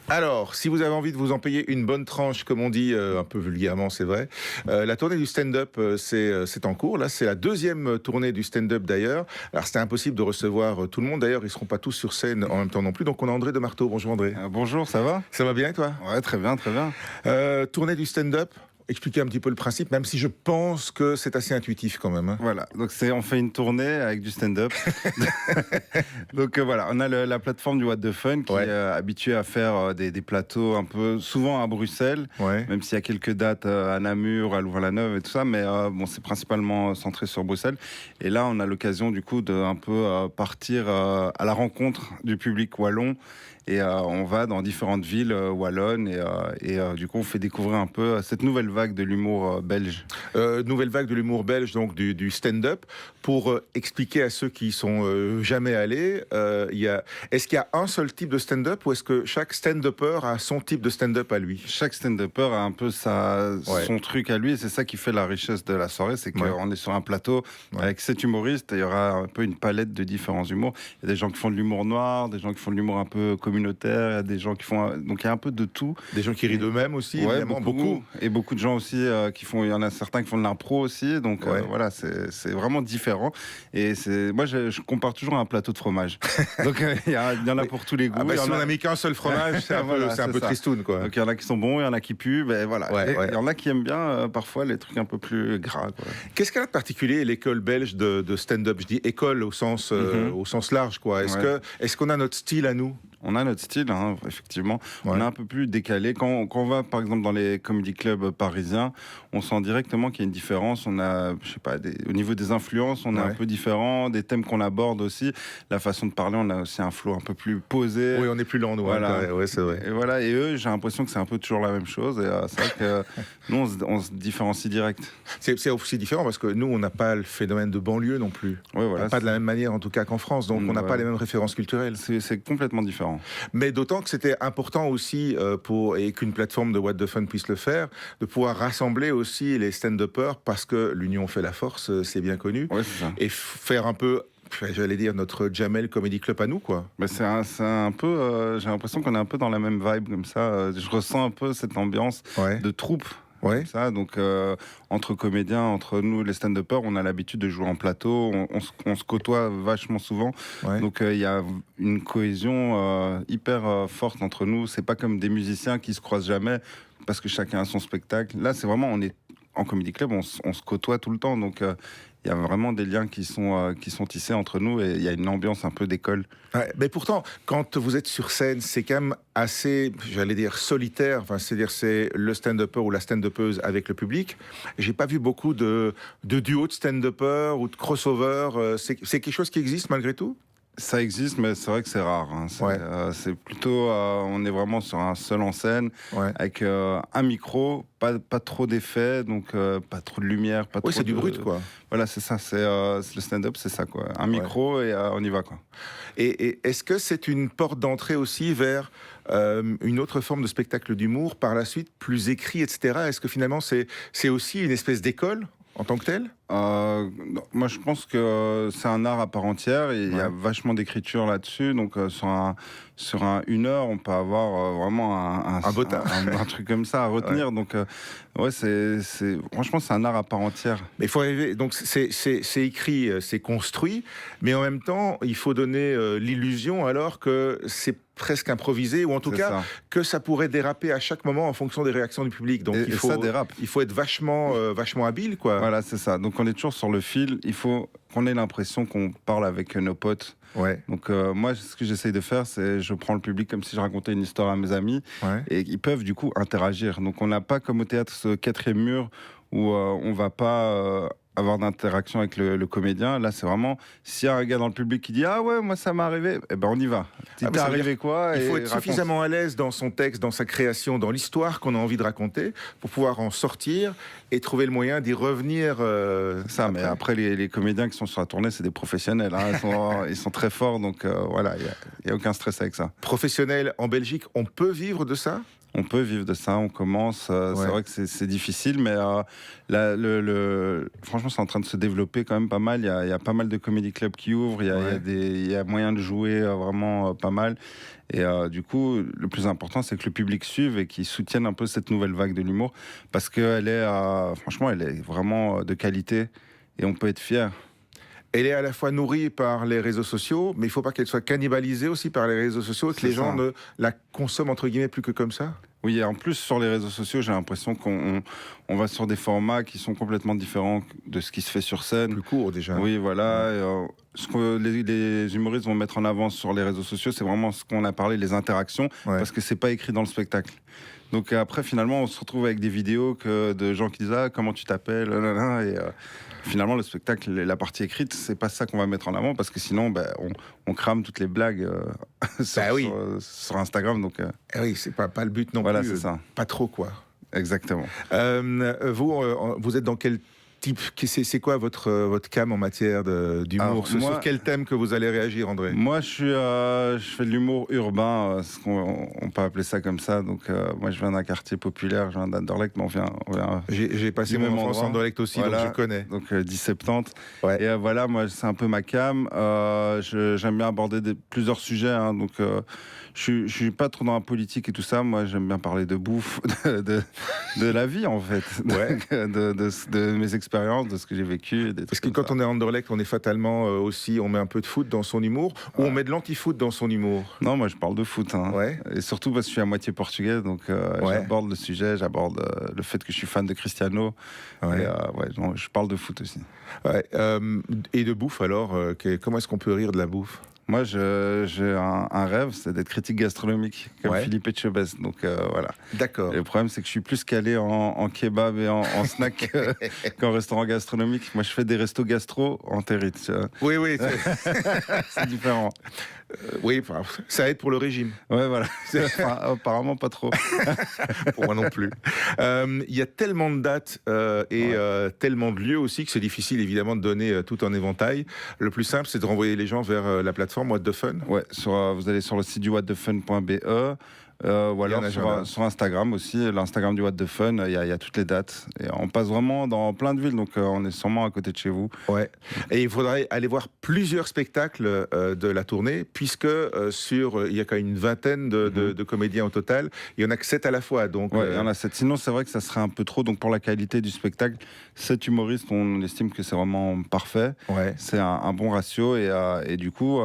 Alors, si vous avez envie de vous en payer une bonne tranche, comme on dit un peu vulgairement, c'est vrai, la tournée du stand-up, c'est en cours. Là, c'est la deuxième tournée du stand-up d'ailleurs. Alors, c'était impossible de recevoir tout le monde. D'ailleurs, ils ne seront pas tous sur scène en même temps non plus. Donc, on a André de Marteau. Bonjour André. Bonjour, ça va? Ça va bien et toi? Ouais, très bien, très bien. Tournée du stand-up. Expliquer un petit peu le principe, même si je pense que c'est assez intuitif quand même. Hein. Voilà, donc on fait une tournée avec du stand-up. Donc voilà, on a la plateforme du What the Fun qui est habituée à faire des plateaux un peu souvent à Bruxelles, même s'il y a quelques dates à Namur, à Louvain-la-Neuve et tout ça, mais bon, c'est principalement centré sur Bruxelles. Et là, on a l'occasion du coup de un peu partir à la rencontre du public wallon. Et on va dans différentes villes wallonnes et du coup on fait découvrir un peu cette nouvelle vague de l'humour belge. Nouvelle vague de l'humour belge, donc du stand-up. Pour expliquer à ceux qui sont jamais allés, est-ce qu'il y a un seul type de stand-up ou est-ce que chaque stand-upper a son type de stand-up à lui? Chaque stand-upper a un peu son truc à lui et c'est ça qui fait la richesse de la soirée, c'est qu'on est sur un plateau avec 7 humoristes et il y aura un peu une palette de différents humours. Il y a des gens qui font de l'humour noir, des gens qui font de l'humour un peu communautaire, il y a des gens qui font... Donc il y a un peu de tout. Des gens qui rient d'eux-mêmes aussi, évidemment, beaucoup. Et beaucoup de gens aussi qui font... Il y en a certains qui font de l'impro aussi, donc voilà, c'est vraiment différent. Et moi, je compare toujours à un plateau de fromage. Donc il y en a pour tous les goûts. Si on n'a mis qu'un seul fromage, c'est un peu tristoun, quoi. Donc il y en a qui sont bons, il y en a qui puent, ben voilà. Il y en a qui aiment bien parfois les trucs un peu plus gras, quoi. Qu'est-ce qu'elle a de particulier, l'école belge de stand-up? Je dis école au sens large, quoi. Est-ce qu'on a notre style à nous? On a notre style, hein, effectivement. On est un peu plus décalé. Quand on va, par exemple, dans les comedy clubs parisiens, on sent directement qu'il y a une différence. On a, je sais pas, au niveau des influences, on est un peu différent. Des thèmes qu'on aborde aussi. La façon de parler, on a aussi un flow un peu plus posé. Oui, on est plus lent, nous. Voilà. Ouais, c'est vrai. Et voilà. Et eux, j'ai l'impression que c'est un peu toujours la même chose. Et c'est vrai que nous, on se différencie direct. C'est aussi différent parce que nous, on n'a pas le phénomène de banlieue non plus. Ouais, voilà, pas de la même manière, en tout cas, qu'en France. Donc, on n'a pas les mêmes références culturelles. C'est complètement différent. Mais d'autant que c'était important aussi, et qu'une plateforme de What the Fun puisse le faire, de pouvoir rassembler aussi les stand-uppers parce que l'union fait la force, c'est bien connu. Ouais, c'est ça. Et faire un peu, j'allais dire, notre Jamel Comedy Club à nous, quoi. Mais c'est un peu, j'ai l'impression qu'on est un peu dans la même vibe comme ça. Je ressens un peu cette ambiance de troupe. Ça, donc entre comédiens, entre nous les stand-uppers, on a l'habitude de jouer en plateau, on se côtoie vachement souvent, donc il y a une cohésion hyper forte entre nous. C'est pas comme des musiciens qui se croisent jamais parce que chacun a son spectacle. Là, c'est vraiment, on est en comedy club, on se côtoie tout le temps, donc il y a vraiment des liens qui sont tissés entre nous et il y a une ambiance un peu d'école. Mais pourtant, quand vous êtes sur scène, c'est quand même assez, j'allais dire, solitaire. Enfin, c'est-à-dire, c'est le stand-upper ou la stand-uppeuse avec le public. J'ai pas vu beaucoup de duos de stand-upper ou de crossover. C'est quelque chose qui existe malgré tout? Ça existe, mais c'est vrai que c'est rare. Hein. C'est plutôt, on est vraiment sur un seul en scène, avec un micro, pas trop d'effets, donc pas trop de lumière, pas trop. C'est du brut, quoi. Voilà, c'est ça. C'est le stand-up, c'est ça, quoi. Un micro et on y va, quoi. Et est-ce que c'est une porte d'entrée aussi vers une autre forme de spectacle d'humour par la suite, plus écrit, etc. Est-ce que finalement c'est aussi une espèce d'école en tant que telle? Moi, je pense que c'est un art à part entière et il y a vachement d'écriture là-dessus. Donc, sur une heure, on peut avoir vraiment un truc comme ça à retenir. Donc, franchement, c'est un art à part entière. Mais il faut arriver. Donc, c'est écrit, c'est construit, mais en même temps, il faut donner l'illusion alors que c'est presque improvisé, ou en tout cas que ça pourrait déraper à chaque moment en fonction des réactions du public. Donc ça dérape. Il faut être vachement habile, quoi. Voilà, c'est ça. Donc on est toujours sur le fil. Il faut qu'on ait l'impression qu'on parle avec nos potes. Donc moi, ce que j'essaye de faire, c'est je prends le public comme si je racontais une histoire à mes amis, et ils peuvent du coup interagir. Donc on n'a pas comme au théâtre ce quatrième mur où on va pas avoir d'interaction avec le comédien. Là, c'est vraiment, s'il y a un gars dans le public qui dit « Ah ouais, moi ça m'est arrivé », eh ben on y va. T'es arrivé quoi? Il faut être suffisamment à l'aise dans son texte, dans sa création, dans l'histoire qu'on a envie de raconter, pour pouvoir en sortir et trouver le moyen d'y revenir. Mais après, les comédiens qui sont sur la tournée, c'est des professionnels. Hein. Ils sont très forts, donc voilà, il n'y a aucun stress avec ça. Professionnels en Belgique, on peut vivre de ça? on peut vivre de ça, on commence. C'est vrai que c'est difficile, mais franchement, c'est en train de se développer quand même pas mal. Il y a pas mal de comedy clubs qui ouvrent, il y a moyen de jouer vraiment pas mal. Et du coup, le plus important, c'est que le public suive et qu'il soutienne un peu cette nouvelle vague de l'humour, parce qu'elle est, franchement, elle est vraiment de qualité et on peut être fier. Elle est à la fois nourrie par les réseaux sociaux, mais il ne faut pas qu'elle soit cannibalisée aussi par les réseaux sociaux, que les gens ne la consomment entre guillemets plus que comme ça. Oui, et en plus, sur les réseaux sociaux, j'ai l'impression qu'on va sur des formats qui sont complètement différents de ce qui se fait sur scène. Plus court déjà. Oui, voilà. Ce que les humoristes vont mettre en avant sur les réseaux sociaux, c'est vraiment ce qu'on a parlé, les interactions, parce que c'est pas écrit dans le spectacle. Donc après, finalement, on se retrouve avec des vidéos de gens qui disent « Ah, comment tu t'appelles ?» Et finalement, le spectacle, la partie écrite, c'est pas ça qu'on va mettre en avant, parce que sinon, on crame toutes les blagues sur Instagram. Donc, oui, c'est pas le but non plus. Voilà, c'est ça. Pas trop, quoi. Exactement. Vous êtes dans quel type, c'est quoi votre cam en matière d'humour? Sur quel thème que vous allez réagir, André? Moi, je fais de l'humour urbain, on peut appeler ça comme ça. Donc, moi, je viens d'un quartier populaire, je viens d'Anderlecht, mais on vient j'ai passé mon enfance à Anderlecht aussi, voilà, donc je connais. Donc, 10-70. Ouais. Et voilà, moi, c'est un peu ma cam. J'aime bien aborder plusieurs sujets. Hein, donc, je suis pas trop dans la politique et tout ça. Moi, j'aime bien parler de bouffe, de la vie, en fait. De mes expériences, de ce que j'ai vécu. Parce que quand on est à Anderlecht, on est fatalement aussi, on met un peu de foot dans son humour, ou on met de l'anti-foot dans son humour? Non, moi je parle de foot. Hein. Et surtout parce que je suis à moitié portugais, donc j'aborde le sujet, j'aborde le fait que je suis fan de Cristiano. Je parle de foot aussi. Et de bouffe alors, comment est-ce qu'on peut rire de la bouffe? Moi, j'ai un rêve, c'est d'être critique gastronomique, comme Philippe Etchebest. Donc voilà. D'accord. Le problème, c'est que je suis plus calé en kebab et en snack qu'en restaurant gastronomique. Moi, je fais des restos gastro en territe. Oui. C'est différent. Oui, ça aide pour le régime. Ouais, voilà. Apparemment, pas trop. Pour moi non plus. Il y a tellement de dates et tellement de lieux aussi que c'est difficile, évidemment, de donner tout un éventail. Le plus simple, c'est de renvoyer les gens vers la plateforme What the Fun. Ouais, vous allez sur le site du whatthefun.be. Ou alors sur Instagram aussi, l'Instagram du What the Fun, il y a toutes les dates. Et on passe vraiment dans plein de villes, donc on est sûrement à côté de chez vous. Ouais. Et il faudrait aller voir plusieurs spectacles de la tournée, puisque il y a quand même une vingtaine de comédiens au total. Il y en a que 7 à la fois. Donc, il y en a 7. Sinon, c'est vrai que ça serait un peu trop. Donc pour la qualité du spectacle, 7 humoristes, on estime que c'est vraiment parfait. Ouais. C'est un bon ratio. Et du coup...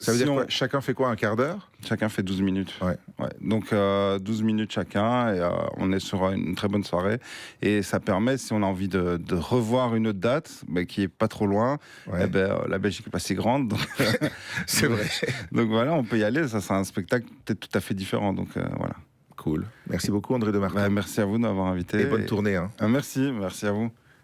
ça veut dire quoi? Chacun fait quoi, un quart d'heure? Chacun fait 12 minutes. Ouais. Donc 12 minutes chacun, et on est sur une très bonne soirée. Et ça permet, si on a envie de revoir une autre date, qui est pas trop loin, la Belgique est pas si grande. Donc, c'est vrai. Donc voilà, on peut y aller. Ça sera un spectacle peut-être tout à fait différent. Donc voilà. Cool. Merci beaucoup, André Demartin. Merci à vous de m'avoir invité. Et bonne tournée. Hein. Merci à vous.